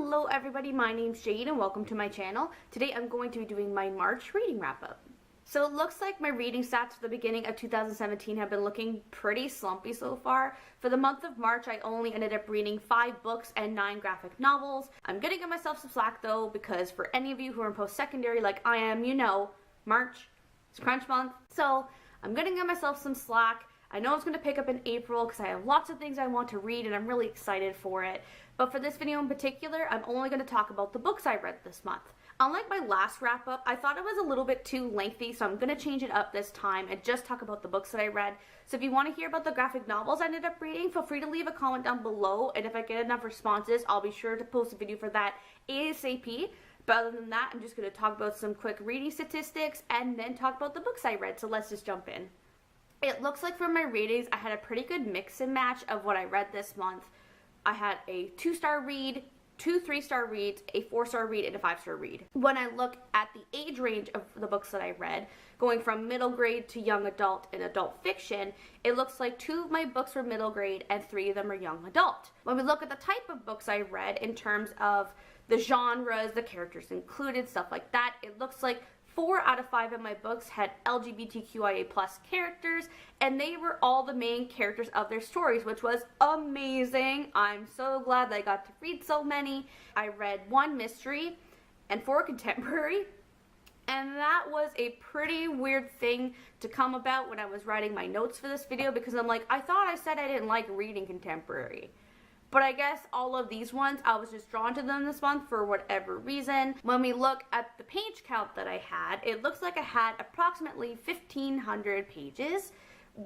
Hello everybody, my name's Jade and welcome to my channel. Today I'm going to be doing my March reading wrap up. So it looks like my reading stats for the beginning of 2017 have been looking pretty slumpy so far. For the month of March, I only ended up reading 5 books and 9 graphic novels. I'm gonna give myself some slack though, because for any of you who are in post-secondary like I am, you know, March is crunch month. So I'm gonna give myself some slack. I know it's going to pick up in April because I have lots of things I want to read and I'm really excited for it. But for this video in particular, I'm only going to talk about the books I read this month. Unlike my last wrap up, I thought it was a little bit too lengthy, so I'm going to change it up this time and just talk about the books that I read. So if you want to hear about the graphic novels I ended up reading, feel free to leave a comment down below, and if I get enough responses, I'll be sure to post a video for that ASAP. But other than that, I'm just going to talk about some quick reading statistics and then talk about the books I read, so let's just jump in. It looks like for my ratings, I had a pretty good mix and match of what I read this month. I had a 2-star read, 2 3-star reads, a 4-star read, and a 5-star read. When I look at the age range of the books that I read, going from middle grade to young adult and adult fiction, it looks like 2 of my books were middle grade and 3 of them are young adult. When we look at the type of books I read in terms of the genres, the characters included, stuff like that, it looks like 4 out of 5 of my books had LGBTQIA+ characters, and they were all the main characters of their stories, which was amazing. I'm so glad that I got to read so many. I read 1 mystery and 4 contemporary, and that was a pretty weird thing to come about when I was writing my notes for this video, because I'm like, I thought I said I didn't like reading contemporary. But I guess all of these ones, I was just drawn to them this month for whatever reason. When we look at the page count that I had, it looks like I had approximately 1,500 pages.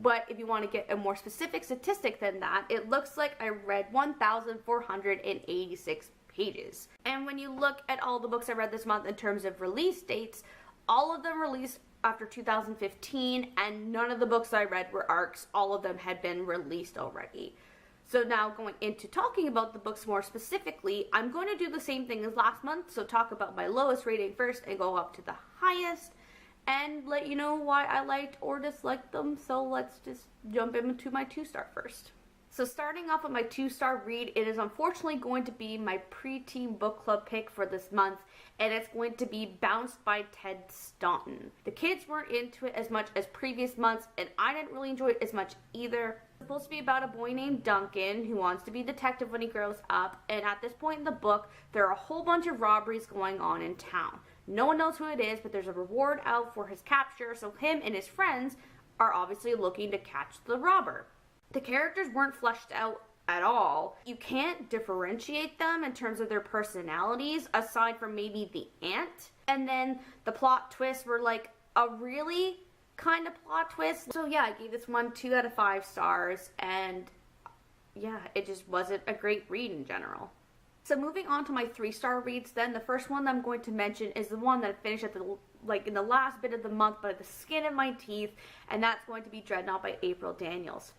But if you want to get a more specific statistic than that, it looks like I read 1,486 pages. And when you look at all the books I read this month in terms of release dates, all of them released after 2015, and none of the books I read were ARCs. All of them had been released already. So now going into talking about the books more specifically, I'm going to do the same thing as last month. So talk about my lowest rating first and go up to the highest and let you know why I liked or disliked them. So let's just jump into my 2-star first. So starting off with my 2-star read, it is unfortunately going to be my preteen book club pick for this month, and it's going to be Bounced by Ted Staunton. The kids weren't into it as much as previous months, and I didn't really enjoy it as much either. It's supposed to be about a boy named Duncan who wants to be a detective when he grows up, and at this point in the book, there are a whole bunch of robberies going on in town. No one knows who it is, but there's a reward out for his capture, so him and his friends are obviously looking to catch the robber. The characters weren't fleshed out at all. You can't differentiate them in terms of their personalities, aside from maybe the aunt. And then the plot twists were like a really kind of plot twist. So yeah, I gave this one 2 out of 5 stars, and yeah, it just wasn't a great read in general. So moving on to my 3-star reads then, the first one that I'm going to mention is the one that I finished at the in the last bit of the month, but at the skin of my teeth, and that's going to be Dreadnought by April Daniels.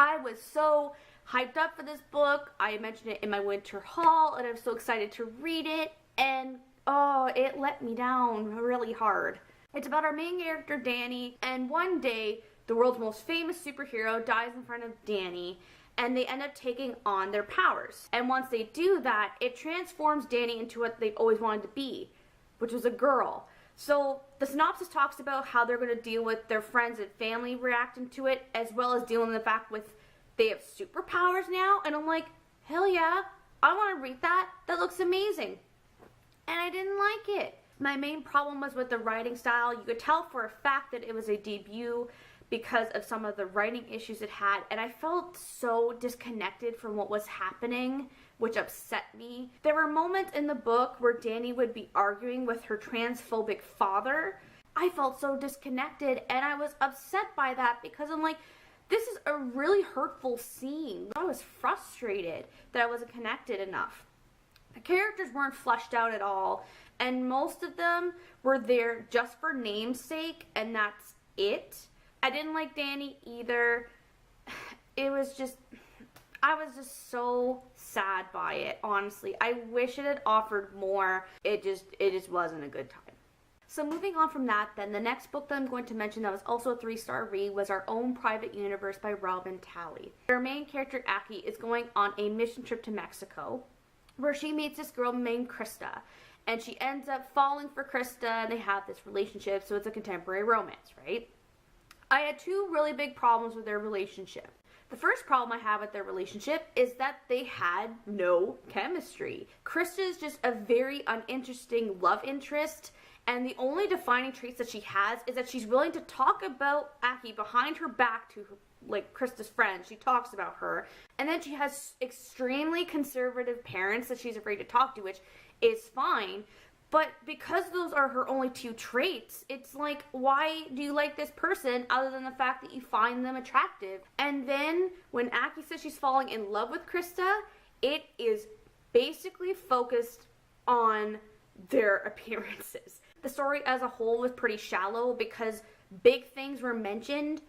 I was so hyped up for this book. I mentioned it in my winter haul, and I'm so excited to read it, and oh, it let me down really hard. It's about our main character, Danny, and one day, the world's most famous superhero dies in front of Danny, and they end up taking on their powers. And once they do that, it transforms Danny into what they've always wanted to be, which was a girl. So the synopsis talks about how they're going to deal with their friends and family reacting to it, as well as dealing with the fact with they have superpowers now. And I'm like, hell yeah, I want to read that. That looks amazing. And I didn't like it. My main problem was with the writing style. You could tell for a fact that it was a debut because of some of the writing issues it had, and I felt so disconnected from what was happening, which upset me. There were moments in the book where Danny would be arguing with her transphobic father. I felt so disconnected, and I was upset by that because I'm like, this is a really hurtful scene. I was frustrated that I wasn't connected enough. The characters weren't fleshed out at all, and most of them were there just for namesake, and that's it. I didn't like Danny either. It was just, I was just so sad by it, honestly. I wish it had offered more. It just wasn't a good time. So moving on from that, then, the next book that I'm going to mention that was also a 3-star read was Our Own Private Universe by Robin Talley. Our main character, Aki, is going on a mission trip to Mexico. where she meets this girl named Krista. And she ends up falling for Krista, and they have this relationship, so it's a contemporary romance, right? I had two really big problems with their relationship. The first problem I have with their relationship is that they had no chemistry. Krista is just a very uninteresting love interest, and the only defining traits that she has is that she's willing to talk about Aki behind her back to her, like Krista's friend. She talks about her, and then she has extremely conservative parents that she's afraid to talk to, which is fine, but because those are her only two traits, it's like, why do you like this person other than the fact that you find them attractive? And then when Aki says she's falling in love with Krista, it is basically focused on their appearances. The story as a whole was pretty shallow because big things were mentioned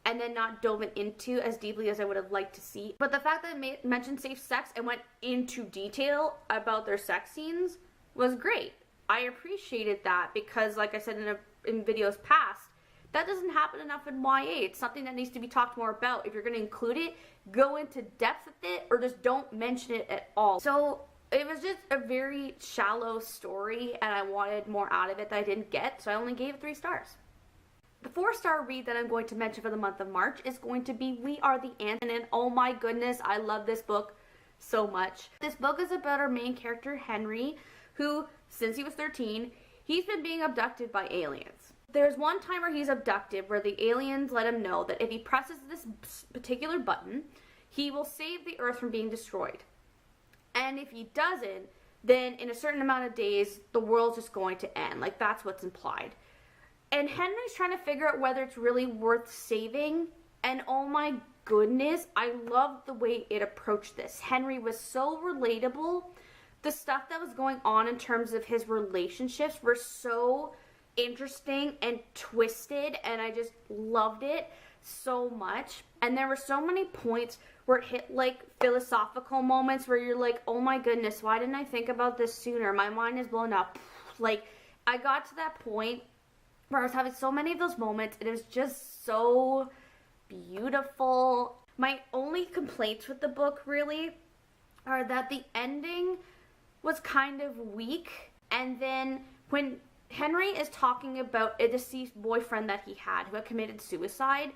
and then not dove into as deeply as I would have liked to see. But the fact that it mentioned safe sex and went into detail about their sex scenes was great. I appreciated that because, like I said in videos past, that doesn't happen enough in YA. It's something that needs to be talked more about. If you're going to include it, go into depth with it or just don't mention it at all. So it was just a very shallow story and I wanted more out of it that I didn't get, so I only gave it 3 stars. The 4-star read that I'm going to mention for the month of March is going to be We Are the Ants, and oh my goodness, I love this book so much. This book is about our main character, Henry, who, since he was 13, he's been being abducted by aliens. There's one time where he's abducted where the aliens let him know that if he presses this particular button, he will save the Earth from being destroyed. And if he doesn't, then in a certain amount of days, the world's just going to end. Like, that's what's implied. And Henry's trying to figure out whether it's really worth saving. And oh my goodness, I loved the way it approached this. Henry was so relatable. The stuff that was going on in terms of his relationships were so interesting and twisted, and I just loved it so much. And there were so many points where it hit like philosophical moments where you're like, oh my goodness, why didn't I think about this sooner? My mind is blown up. Like, I got to that point where I was having so many of those moments, and it was just so beautiful. My only complaints with the book really are that the ending was kind of weak, and then when Henry is talking about a deceased boyfriend that he had who had committed suicide,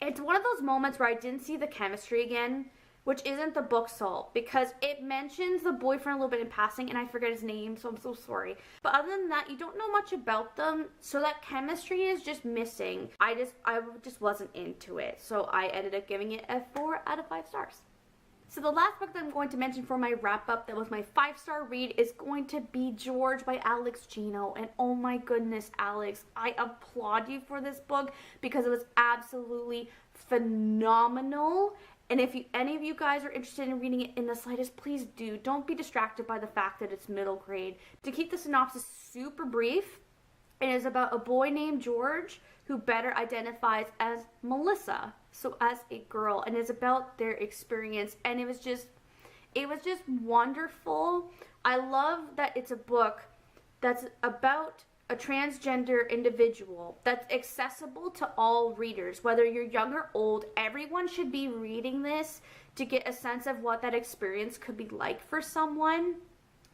it's one of those moments where I didn't see the chemistry again, which isn't the book's fault, because it mentions the boyfriend a little bit in passing, and I forget his name, so I'm so sorry. But other than that, you don't know much about them, so that chemistry is just missing. I just wasn't into it, so I ended up giving it a 4 out of 5 stars. So the last book that I'm going to mention for my wrap-up that was my 5-star read is going to be George by Alex Gino. And oh my goodness, Alex, I applaud you for this book because it was absolutely phenomenal. And if any of you guys are interested in reading it in the slightest, please do. Don't be distracted by the fact that it's middle grade. To keep the synopsis super brief, it is about a boy named George who better identifies as Melissa, so as a girl, and it's about their experience, and it was just wonderful. I love that it's a book that's about a transgender individual that's accessible to all readers, whether you're young or old. Everyone should be reading this to get a sense of what that experience could be like for someone.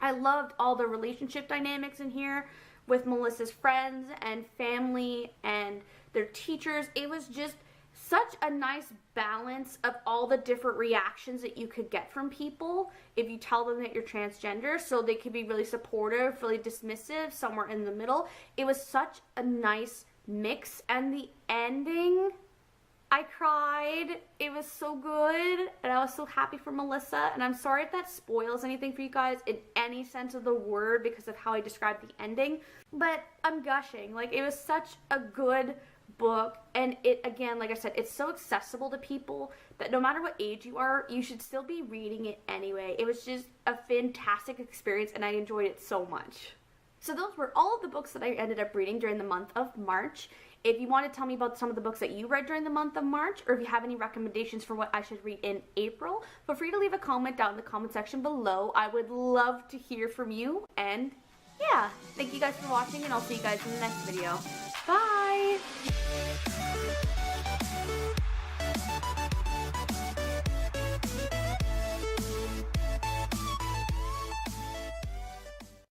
I loved all the relationship dynamics in here with Melissa's friends and family and their teachers. It was just such a nice balance of all the different reactions that you could get from people if you tell them that you're transgender. So they could be really supportive, really dismissive, somewhere in the middle. It was such a nice mix, and the ending, I cried. It was so good, and I was so happy for Melissa. And I'm sorry if that spoils anything for you guys in any sense of the word because of how I described the ending, but I'm gushing. Like, it was such a good book, and it, again, like I said, it's so accessible to people that no matter what age you are, you should still be reading it anyway. It was just a fantastic experience, and I enjoyed it so much. So those were all of the books that I ended up reading during the month of March. If you want to tell me about some of the books that you read during the month of March, or if you have any recommendations for what I should read in April, feel free to leave a comment down in the comment section below. I would love to hear from you, and yeah, thank you guys for watching, and I'll see you guys in the next video. Bye!